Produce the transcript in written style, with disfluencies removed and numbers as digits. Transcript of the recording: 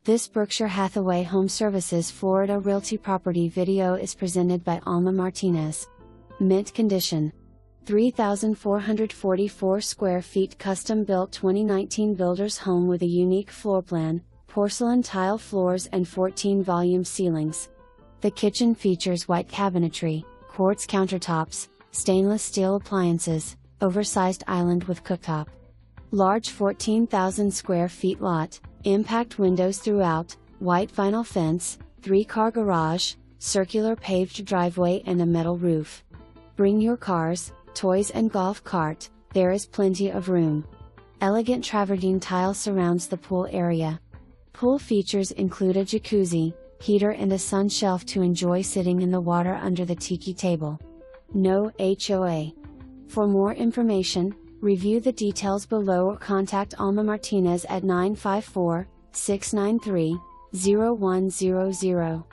This Berkshire Hathaway HomeServices Florida Realty property video is presented by Alma Martinez. Mint condition. 3,444 square feet custom-built 2019 builder's home with a unique floor plan, porcelain tile floors and 14-volume ceilings. The kitchen features white cabinetry, quartz countertops, stainless steel appliances, oversized island with cooktop. Large 14,000 square feet lot, impact windows throughout, white vinyl fence, 3-car garage, circular paved driveway and a metal roof. Bring your cars, toys and golf cart, there is plenty of room. Elegant travertine tile surrounds the pool area. Pool features include a jacuzzi, heater and a sun shelf to enjoy sitting in the water under the Tiki table. No HOA. For more information, review the details below or contact Alma Martinez at 954-693-0100.